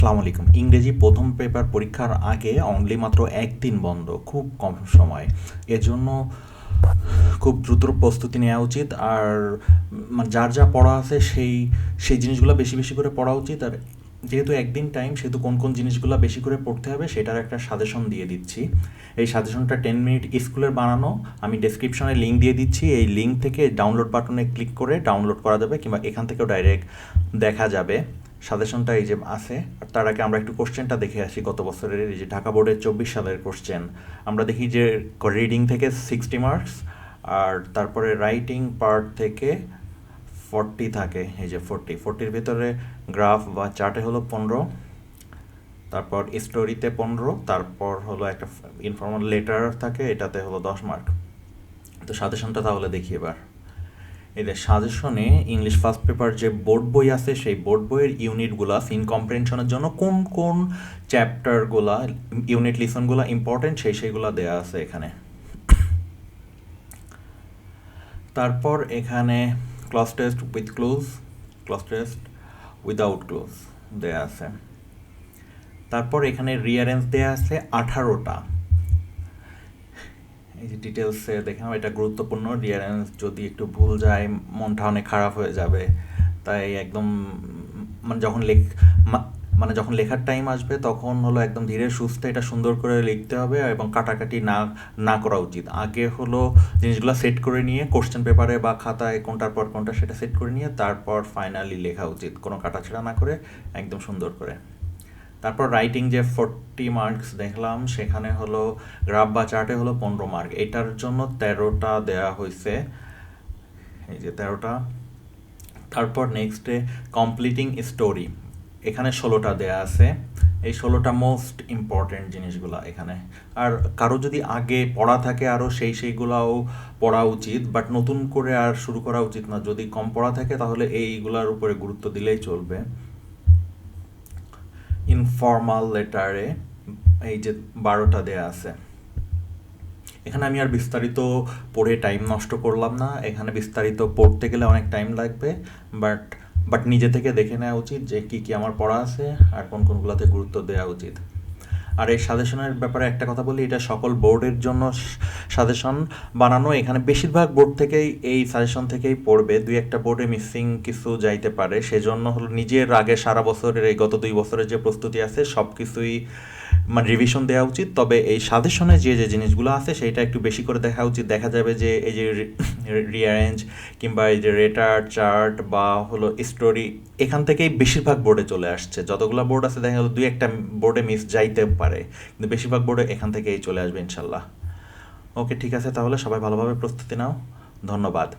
আসসালামু আলাইকুম। ইংরেজি প্রথম পেপার পরীক্ষার আগে অনলি মাত্র একদিন বন্ধ, খুব কম সময়। এজন্য খুব দ্রুত প্রস্তুতি নেওয়া উচিত। আর যার যা পড়া আছে সেই সেই জিনিসগুলো বেশি বেশি করে পড়া উচিত। আর যেহেতু একদিন টাইম, সেহেতু কোন কোন জিনিসগুলো বেশি করে পড়তে হবে সেটার একটা সাজেশন দিয়ে দিচ্ছি। এই সাজেশনটা 10 মিনিট স্কুলের বানানো। আমি ডেসক্রিপশনে লিঙ্ক দিয়ে দিচ্ছি। এই লিঙ্ক থেকে ডাউনলোড বাটনে ক্লিক করে ডাউনলোড করা যাবে, কিংবা এখান থেকেও ডাইরেক্ট দেখা যাবে। সাজেশনটা এই যে আছে। আর তার আগে আমরা একটু কোশ্চেনটা দেখে আসি গত বছরের, এই যে ঢাকা বোর্ডের 24 সালের কোশ্চেন। আমরা দেখি যে রিডিং থেকে 60 মার্কস, আর তারপরে রাইটিং পার্ট থেকে 40 থাকে। এই যে 40-40-র ভেতরে গ্রাফ বা চার্টে হলো 15, তারপর স্টোরিতে 15, তারপর হলো একটা ইনফর্মাল লেটার থাকে, এটাতে হলো 10 মার্ক। তো সাজেশনটা তাহলে দেখি এবার। এদের সাজেশনে ইংলিশ ফার্স্ট পেপার যে বোর্ড বই আছে, সেই বোর্ড বইয়ের ইউনিটগুলা সিন কম্প্রিহেনশনের জন্য কোন কোন চ্যাপ্টারগুলা, ইউনিট লিসনগুলা ইম্পর্টেন্ট সেইগুলা দেয়া আছে এখানে। তারপর এখানে clause test with close, clause test without close দেয়া আছে। তারপর এখানে রিয়ারেঞ্জ দেয়া আছে 18টা। এই যে ডিটেলসে দেখলাম, এটা গুরুত্বপূর্ণ। রিয়ারেঞ্জ যদি একটু ভুল যায় মনটা অনেক খারাপ হয়ে যাবে। তাই একদম মানে যখন যখন লেখার টাইম আসবে তখন হলো একদম ধীরে সুস্থে এটা সুন্দর করে লিখতে হবে, এবং কাটাকাটি না না করা উচিত। আগে হলো জিনিসগুলো সেট করে নিয়ে কোশ্চেন পেপারে বা খাতায় কোনটার পর কোনটা সেটা সেট করে নিয়ে তারপর ফাইনালি লেখা উচিত, কোনো কাটাছেঁড়া না করে, একদম সুন্দর করে। তারপর রাইটিং যে 40 মার্কস দেখলাম, সেখানে হলো গ্রাফ বা চার্টে হলো 15 মার্ক। এটার জন্য 13টা দেয়া হয়েছে, এই যে 13টা। তারপর নেক্সটে কমপ্লিটিং স্টোরি, এখানে 16টা দেয়া আছে। এই 16টা মোস্ট ইম্পর্টেন্ট জিনিসগুলা এখানে। আর কারো যদি আগে পড়া থাকে আরও সেইগুলাও পড়া উচিত, বাট নতুন করে আর শুরু করা উচিত না। যদি কম পড়া থাকে তাহলে এইগুলার উপরে গুরুত্ব দিলেই চলবে। ইনফর্মাল লেটারে এই যে 12টা দেয়া আছে। এখানে আমি আর বিস্তারিত পড়ে টাইম নষ্ট করলাম না। এখানে বিস্তারিত পড়তে গেলে অনেক টাইম লাগবে, বাট বাট নিজে থেকে দেখে নেওয়া উচিত যে কী কী আমার পড়া আছে আর কোন কোনগুলোতে গুরুত্ব দেওয়া উচিত। আর এই সাজেশনের ব্যাপারে একটা কথা বলি, এটা সকল বোর্ডের জন্য সাজেশন বানানো। এখানে বেশিরভাগ বোর্ড থেকেই এই সাজেশন থেকেই পড়বে, দুই একটা বোর্ডে মিসিং কিছু যাইতে পারে। সেজন্য হলো নিজের আগে সারা বছরের এই গত 2 বছরের যে প্রস্তুতি আছে সব কিছুই রিভিশন দেওয়া উচিত। তবে এই সাজেশনে যে যে জিনিসগুলো আছে সেইটা একটু বেশি করে দেখা উচিত। দেখা যাবে যে এই যে রিঅ্যারেঞ্জ কিংবা এই যে রেটার চার্ট বা হলো স্টোরি, এখান থেকেই বেশিরভাগ বোর্ডে চলে আসছে। যতগুলো বোর্ড আছে দেখা গেলো দুই একটা বোর্ডে মিস যাইতে পারে, কিন্তু বেশিরভাগ বোর্ডে এখান থেকেই চলে আসবে ইনশাল্লাহ। ওকে, ঠিক আছে, তাহলে সবাই ভালোভাবে প্রস্তুতি নাও। ধন্যবাদ।